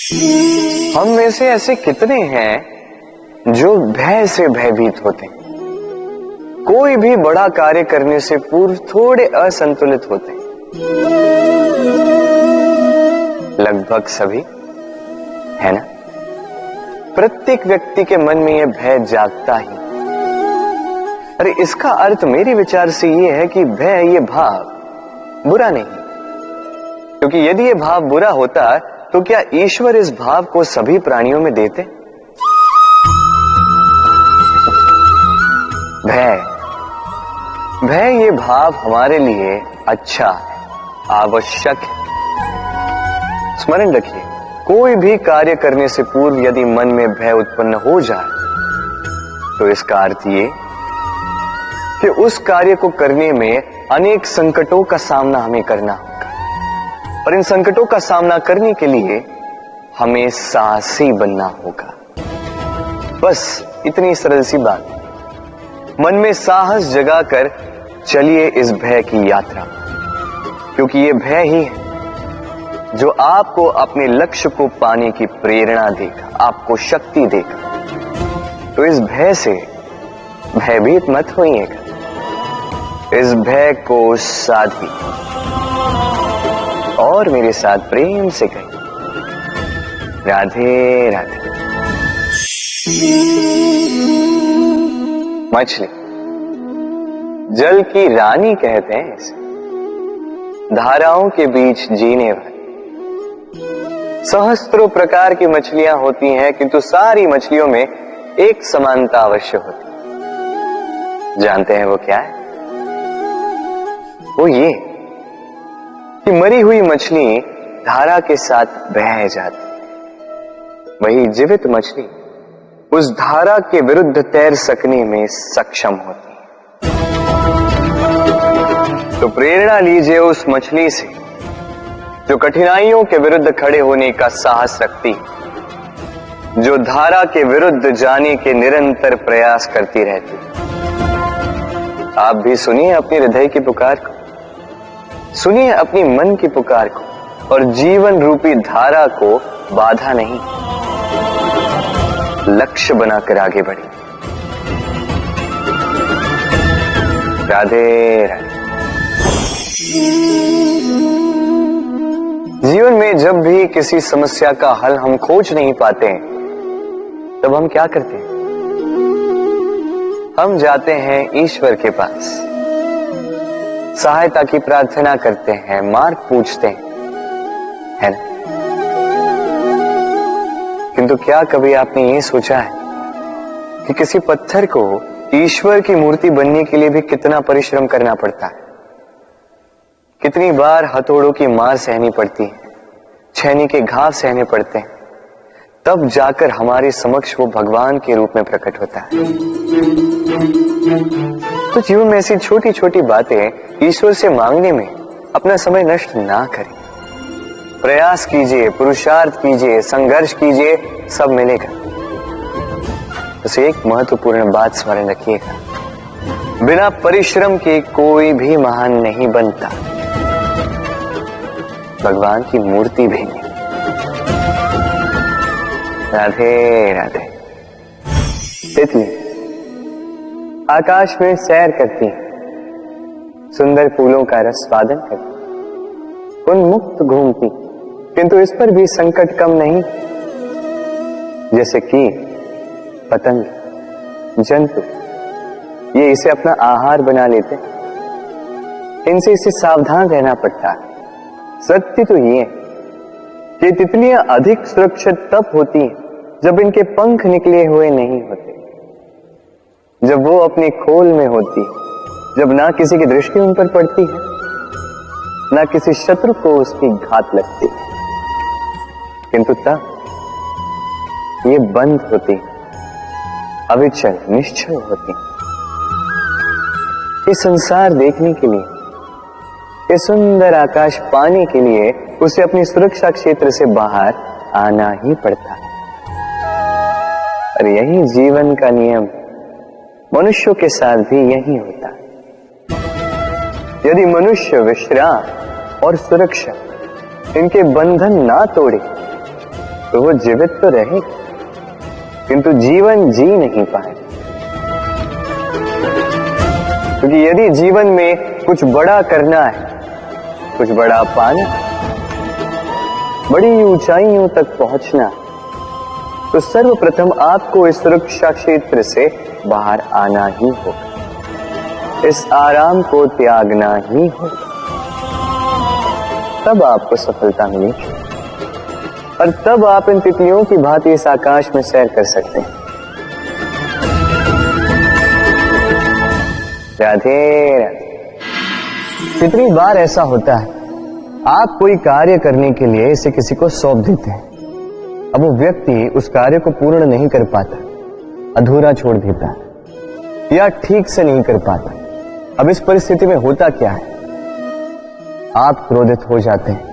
हम में से ऐसे कितने हैं जो भय से भयभीत होते हैं, कोई भी बड़ा कार्य करने से पूर्व थोड़े असंतुलित होते हैं। लगभग सभी, है ना? प्रत्येक व्यक्ति के मन में यह भय जागता ही। अरे इसका अर्थ मेरे विचार से यह है कि भय ये भाव बुरा नहीं, क्योंकि यदि यह भाव बुरा होता तो क्या ईश्वर इस भाव को सभी प्राणियों में देते? भय ये भाव हमारे लिए अच्छा है, आवश्यक है। स्मरण रखिए, कोई भी कार्य करने से पूर्व यदि मन में भय उत्पन्न हो जाए तो इसका अर्थ ये कि उस कार्य को करने में अनेक संकटों का सामना हमें करना होगा, और इन संकटों का सामना करने के लिए हमें साहसी बनना होगा। बस इतनी सरल सी बात। मन में साहस जगाकर चलिए इस भय की यात्रा, क्योंकि ये भय ही है जो आपको अपने लक्ष्य को पाने की प्रेरणा देगा, आपको शक्ति देगा। तो इस भय से भयभीत मत होइएगा, इस भय को साधी और मेरे साथ प्रेम से कहिए, राधे राधे। मछली जल की रानी कहते हैं इसे, धाराओं के बीच जीने वाली। सहस्त्रों प्रकार की मछलियां होती हैं, किंतु सारी मछलियों में एक समानता अवश्य होती है। जानते हैं वो क्या है? वो ये कि मरी हुई मछली धारा के साथ बह जाती है, वही जीवित मछली उस धारा के विरुद्ध तैर सकने में सक्षम होती है। तो प्रेरणा लीजिए उस मछली से जो कठिनाइयों के विरुद्ध खड़े होने का साहस रखती है, जो धारा के विरुद्ध जाने के निरंतर प्रयास करती रहती है। आप भी सुनिए अपने हृदय की पुकार को, सुनिए अपनी मन की पुकार को, और जीवन रूपी धारा को बाधा नहीं, लक्ष्य बनाकर आगे बढ़िए। राधे राधे। जीवन में जब भी किसी समस्या का हल हम खोज नहीं पाते तब हम क्या करते हैं? हम जाते हैं ईश्वर के पास, सहायता की प्रार्थना करते हैं, मार्ग पूछते हैं, है ना? किंतु क्या कभी आपने ये सोचा है कि किसी पत्थर को ईश्वर की मूर्ति बनने के लिए भी कितना परिश्रम करना पड़ता है? कितनी बार हथौड़ों की मार सहनी पड़ती है, छेनी के घाव सहने पड़ते हैं, तब जाकर हमारे समक्ष वो भगवान के रूप में प्रकट होता है। तो जीवन में ऐसी छोटी छोटी बातें ईश्वर से मांगने में अपना समय नष्ट ना करें। प्रयास कीजिए, पुरुषार्थ कीजिए, संघर्ष कीजिए, सब मिलेगा। बस एक महत्वपूर्ण बात स्मरण रखिएगा, बिना परिश्रम के कोई भी महान नहीं बनता, भगवान की मूर्ति भी नहीं। राधे राधे। तितली आकाश में सैर करती है, सुंदर फूलों का रस स्वादन करती, उन्मुक्त घूमती, किंतु इस पर भी संकट कम नहीं। जैसे कि पतंग, जंतु, ये इसे अपना आहार बना लेते, इनसे इसे सावधान रहना पड़ता है। सत्य तो ये कि तितलियां अधिक सुरक्षित तब होती हैं जब इनके पंख निकले हुए नहीं होते, जब वो अपने खोल में होती है, जब ना किसी की दृष्टि उन पर पड़ती है, ना किसी शत्रु को उसकी घात लगती है, किंतु तब ये बंद होती, अविचल निश्चल होती। ये संसार देखने के लिए, ये सुंदर आकाश पाने के लिए उसे अपनी सुरक्षा क्षेत्र से बाहर आना ही पड़ता है। और यही जीवन का नियम मनुष्यों के साथ भी यही होता है। यदि मनुष्य विश्राम और सुरक्षा इनके बंधन ना तोड़े तो वो जीवित तो रहे किंतु जीवन जी नहीं पाए। क्योंकि यदि जीवन में कुछ बड़ा करना है, कुछ बड़ा पाना, बड़ी ऊंचाइयों तक पहुंचना, तो सर्वप्रथम आपको इस सुरक्षा क्षेत्र से बाहर आना ही होगा, इस आराम को त्यागना ही होगा, तब आपको सफलता मिलेगी और तब आप इन तितलियों की भांति इस आकाश में सैर कर सकते हैं। राधे राधे। कितनी बार ऐसा होता है, आप कोई कार्य करने के लिए इसे किसी को सौंप देते हैं, अब वो व्यक्ति उस कार्य को पूर्ण नहीं कर पाता, अधूरा छोड़ देता है या ठीक से नहीं कर पाता। अब इस परिस्थिति में होता क्या है, आप क्रोधित हो जाते हैं,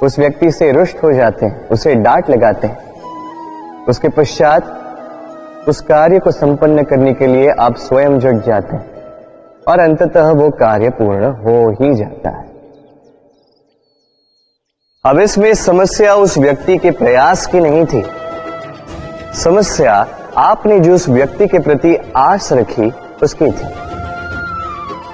उस व्यक्ति से रुष्ट हो जाते हैं, उसे डांट लगाते हैं। उसके पश्चात उस कार्य को संपन्न करने के लिए आप स्वयं जुट जाते हैं और अंततः वो कार्य पूर्ण हो ही जाता है। अब इसमें समस्या उस व्यक्ति के प्रयास की नहीं थी, समस्या आपने जो उस व्यक्ति के प्रति आस रखी उसकी थी।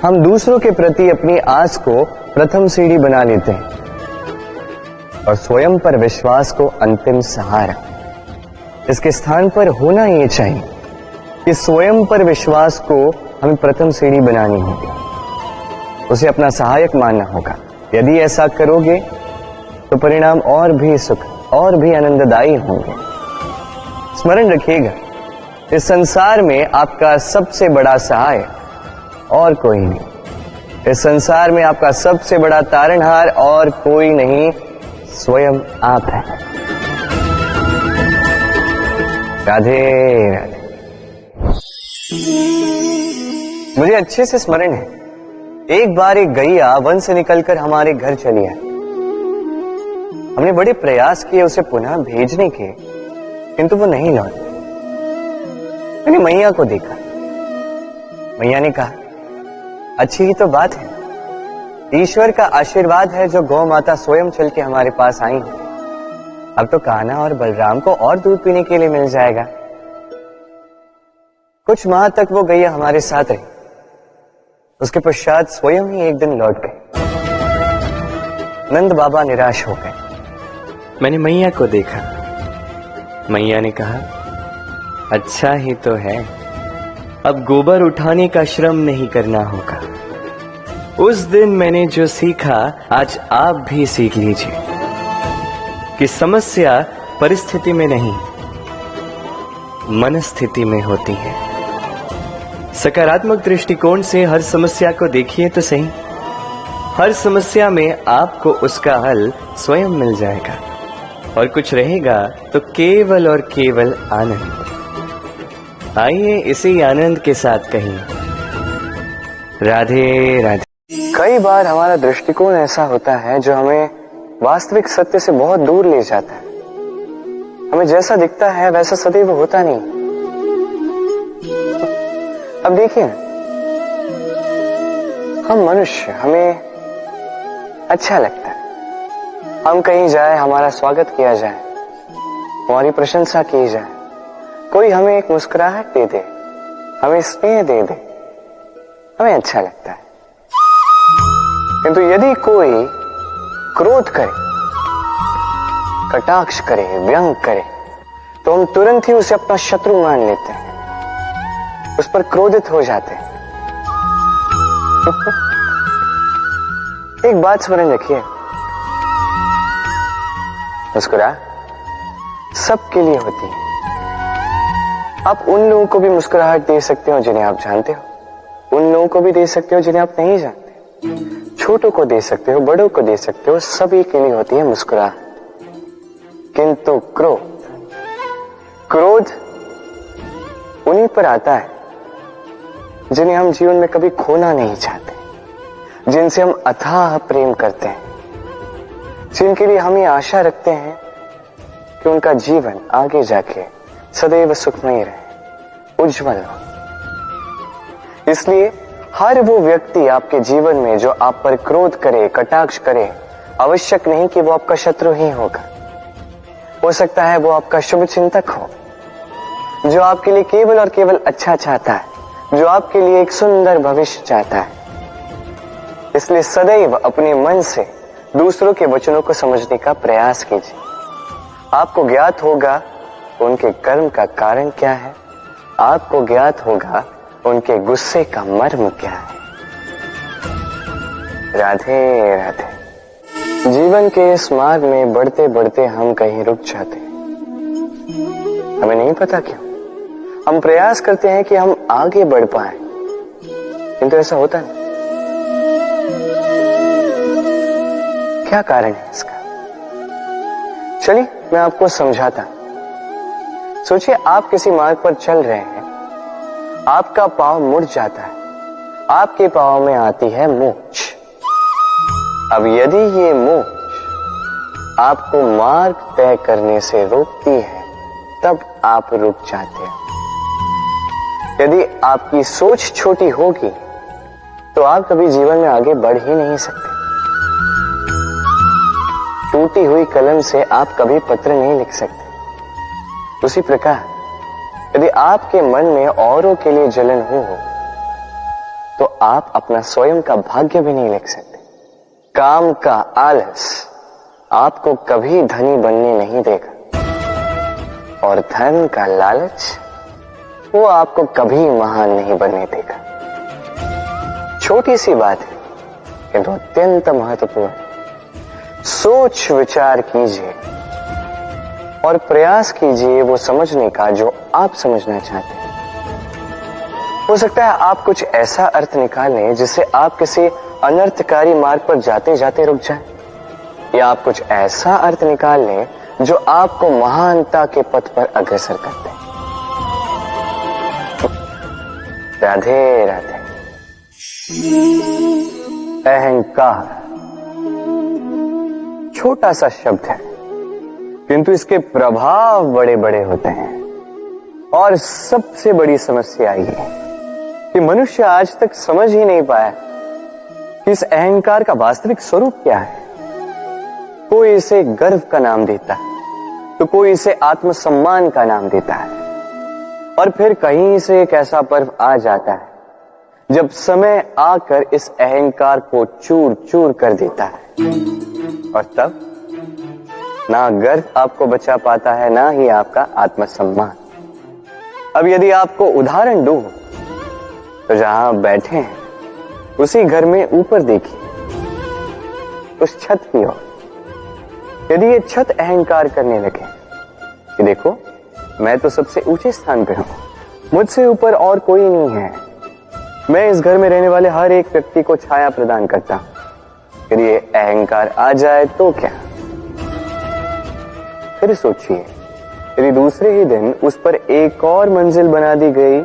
हम दूसरों के प्रति अपनी आस को प्रथम सीढ़ी बना लेते हैं और स्वयं पर विश्वास को अंतिम सहारा। इसके स्थान पर होना ये चाहिए कि स्वयं पर विश्वास को हमें प्रथम सीढ़ी बनानी होगी, उसे अपना सहायक मानना होगा। यदि ऐसा करोगे तो परिणाम और भी सुख और भी आनंददायी होंगे। स्मरण रखिएगा, इस संसार में आपका सबसे बड़ा सहाय और कोई नहीं, इस संसार में आपका सबसे बड़ा तारणहार और कोई नहीं, स्वयं आप हैं। राधे राधे। मुझे अच्छे से स्मरण है, एक बार एक गैया वन से निकलकर हमारे घर चली आई। हमने बड़े प्रयास किए उसे पुनः भेजने के, किंतु वो नहीं लौटी। मैंने मैया को देखा, मैया ने कहा, अच्छी ही तो बात है, ईश्वर का आशीर्वाद है जो गौ माता स्वयं चल के हमारे पास आई है। अब तो कान्हा और बलराम को और दूध पीने के लिए मिल जाएगा। कुछ माह तक वो गैया हमारे साथ रही, उसके पश्चात स्वयं ही एक दिन लौट गए। नंद बाबा निराश हो गए। मैंने मैया को देखा, मैया ने कहा, अच्छा ही तो है, अब गोबर उठाने का श्रम नहीं करना होगा। उस दिन मैंने जो सीखा आज आप भी सीख लीजिए कि समस्या परिस्थिति में नहीं, मनस्थिति में होती है। सकारात्मक दृष्टिकोण से हर समस्या को देखिए तो सही, हर समस्या में आपको उसका हल स्वयं मिल जाएगा और कुछ रहेगा तो केवल और केवल आनंद। आइए इसी आनंद के साथ कहिए राधे राधे। कई बार हमारा दृष्टिकोण ऐसा होता है जो हमें वास्तविक सत्य से बहुत दूर ले जाता है। हमें जैसा दिखता है वैसा सदैव होता नहीं। अब देखिए, हम मनुष्य, हमें अच्छा लगता है, हम कहीं जाए हमारा स्वागत किया जाए, हमारी प्रशंसा की जाए, कोई हमें एक मुस्कुराहट दे दे, हमें स्नेह दे दे, हमें अच्छा लगता है। किंतु यदि कोई क्रोध करे, कटाक्ष करे, व्यंग करे, तो हम तुरंत ही उसे अपना शत्रु मान लेते हैं, उस पर क्रोधित हो जाते हैं। एक बात स्मरण रखिए, मुस्कुराहट सबके लिए होती है। आप उन लोगों को भी मुस्कुराहट दे सकते हो जिन्हें आप जानते हो, उन लोगों को भी दे सकते हो जिन्हें आप नहीं जानते, छोटों को दे सकते हो, बड़ों को दे सकते हो, सभी के लिए होती है मुस्कुराहट। किंतु क्रोध उन्हीं पर आता है जिन्हें हम जीवन में कभी खोना नहीं चाहते, जिनसे हम अथाह प्रेम करते हैं, जिनके लिए हम ये आशा रखते हैं कि उनका जीवन आगे जाके सदैव सुखमय रहे, उज्जवल हो। इसलिए हर वो व्यक्ति आपके जीवन में जो आप पर क्रोध करे, कटाक्ष करे, आवश्यक नहीं कि वो आपका शत्रु ही होगा। हो सकता है वो आपका शुभ चिंतक हो, जो आपके लिए केवल और केवल अच्छा चाहता है, जो आपके लिए एक सुंदर भविष्य चाहता है। इसलिए सदैव अपने मन से दूसरों के वचनों को समझने का प्रयास कीजिए। आपको ज्ञात होगा उनके कर्म का कारण क्या है, आपको ज्ञात होगा उनके गुस्से का मर्म क्या है। राधे राधे। जीवन के इस मार्ग में बढ़ते बढ़ते हम कहीं रुक जाते हैं, हमें नहीं पता क्यों। हम प्रयास करते हैं कि हम आगे बढ़ पाए, किंतु ऐसा होता नहीं। क्या कारण है इसका? चलिए मैं आपको समझाता। सोचिए आप किसी मार्ग पर चल रहे हैं, आपका पांव मुड़ जाता है, आपके पांव में आती है मोच। अब यदि ये मोच आपको मार्ग तय करने से रोकती है, तब आप रुक जाते हैं। यदि आपकी सोच छोटी होगी तो आप कभी जीवन में आगे बढ़ ही नहीं सकते। टूटी हुई कलम से आप कभी पत्र नहीं लिख सकते। उसी प्रकार यदि आपके मन में औरों के लिए जलन हो तो आप अपना स्वयं का भाग्य भी नहीं लिख सकते। काम का आलस आपको कभी धनी बनने नहीं देगा, और धन का लालच वो आपको कभी महान नहीं बनने देगा। छोटी सी बात है किंतु अत्यंत महत्वपूर्ण। सोच विचार कीजिए और प्रयास कीजिए वो समझने का जो आप समझना चाहते हैं। हो सकता है आप कुछ ऐसा अर्थ निकालें जिससे आप किसी अनर्थकारी मार्ग पर जाते जाते रुक जाएं, या आप कुछ ऐसा अर्थ निकाल लें जो आपको महानता के पथ पर अग्रसर करते हैं। राधे राधे। अहंकार छोटा सा शब्द है, किंतु इसके प्रभाव बड़े बड़े होते हैं। और सबसे बड़ी समस्या ये है कि मनुष्य आज तक समझ ही नहीं पाया कि इस अहंकार का वास्तविक स्वरूप क्या है। कोई इसे गर्व का नाम देता है, तो कोई इसे आत्मसम्मान का नाम देता है, और फिर कहीं से एक ऐसा पर्व आ जाता है जब समय आकर इस अहंकार को चूर चूर कर देता है, और तब ना गर्व आपको बचा पाता है, ना ही आपका आत्मसम्मान। अब यदि आपको उदाहरण दूं तो जहां आप बैठे हैं उसी घर में ऊपर देखिए, उस छत की ओर। यदि ये छत अहंकार करने लगे कि देखो मैं तो सबसे ऊंचे स्थान पे हूं, मुझसे ऊपर और कोई नहीं है, मैं इस घर में रहने वाले हर एक व्यक्ति को छाया प्रदान करता हूं, यदि ये अहंकार आ जाए तो क्या? फिर सोचिए यदि दूसरे ही दिन उस पर एक और मंजिल बना दी गई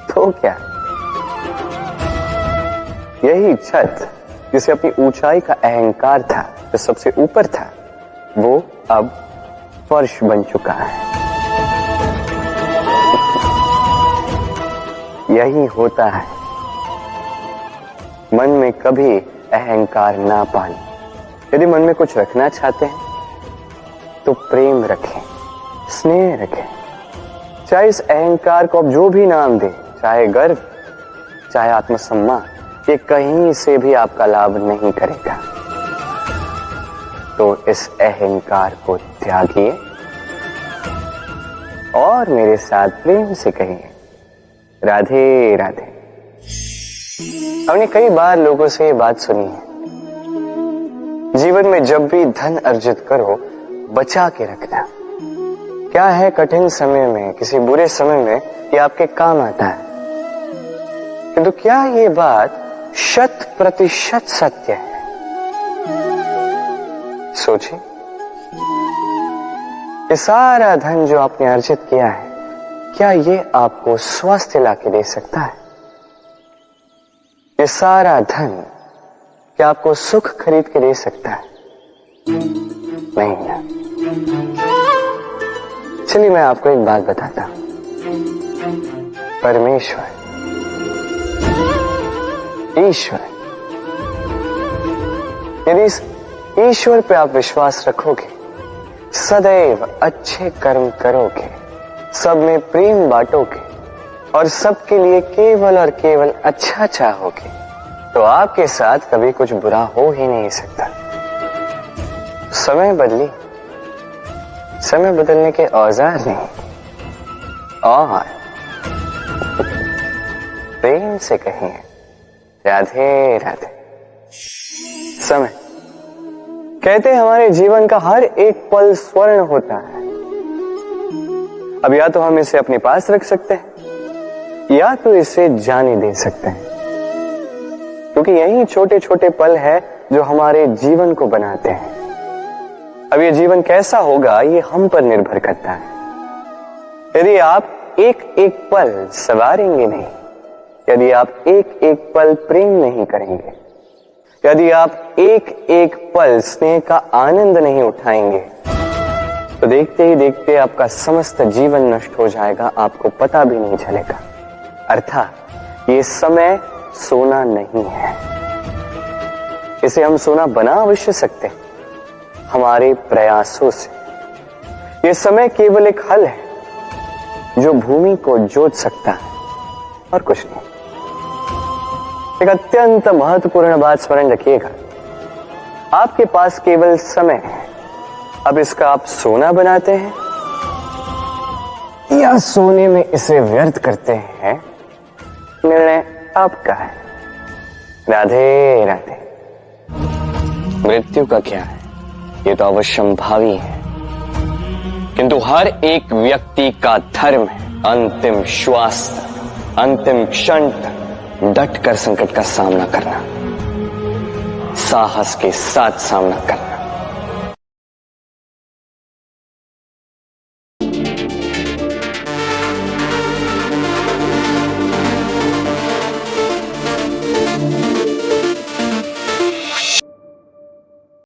तो क्या? यही छत जिसे अपनी ऊंचाई का अहंकार था, जो सबसे ऊपर था, वो अब फर्श बन चुका है। यही होता है मन में कभी अहंकार ना पाना। यदि मन में कुछ रखना चाहते हैं तो प्रेम रखें, स्नेह रखें। चाहे इस अहंकार को आप जो भी नाम दें, चाहे गर्व, चाहे आत्मसम्मान, ये कहीं से भी आपका लाभ नहीं करेगा। तो इस अहंकार को त्यागिए और मेरे साथ प्रेम से कहिए राधे राधे। हमने कई बार लोगों से ये बात सुनी है, जीवन में जब भी धन अर्जित करो बचा के रखना। क्या है कठिन समय में, किसी बुरे समय में ये आपके काम आता है, किंतु क्या ये बात 100% सत्य है? सोचिए, ये सारा धन जो आपने अर्जित किया है, क्या ये आपको स्वास्थ्य लाके दे सकता है? ये सारा धन क्या आपको सुख खरीद के दे सकता है? नहीं ना। चलिए मैं आपको एक बात बताता हूं। परमेश्वर, ईश्वर, यदि इस ईश्वर पे आप विश्वास रखोगे, सदैव अच्छे कर्म करोगे, सब में प्रेम बांटोगे और सबके लिए केवल और केवल अच्छा चाहोगे, तो आपके साथ कभी कुछ बुरा हो ही नहीं सकता। समय बदली, समय बदलने के औजार नहीं, और प्रेम से कहिए राधे राधे। समय कहते हैं हमारे जीवन का हर एक पल स्वर्ण होता है। अब या तो हम इसे अपने पास रख सकते हैं या तो इसे जाने दे सकते हैं, क्योंकि यही छोटे छोटे पल है जो हमारे जीवन को बनाते हैं। अब ये जीवन कैसा होगा ये हम पर निर्भर करता है। यदि आप एक एक पल संवारेंगे नहीं, यदि आप एक एक पल प्रेम नहीं करेंगे, यदि आप एक एक पल स्नेह का आनंद नहीं उठाएंगे, तो देखते ही देखते आपका समस्त जीवन नष्ट हो जाएगा, आपको पता भी नहीं चलेगा। अर्थात ये समय सोना नहीं है, इसे हम सोना बना अवश्य सकते हैं हमारे प्रयासों से। ये समय केवल एक हल है जो भूमि को जोत सकता है और कुछ नहीं। एक अत्यंत महत्वपूर्ण बात स्मरण रखिएगा, आपके पास केवल समय है। अब इसका आप सोना बनाते हैं या सोने में इसे व्यर्थ करते हैं, निर्णय आपका है। राधे राधे। मृत्यु का क्या है, ये तो अवश्यंभावी है, किंतु हर एक व्यक्ति का धर्म है अंतिम श्वास, अंतिम क्षण तक डट कर संकट का सामना करना, साहस के साथ सामना करना।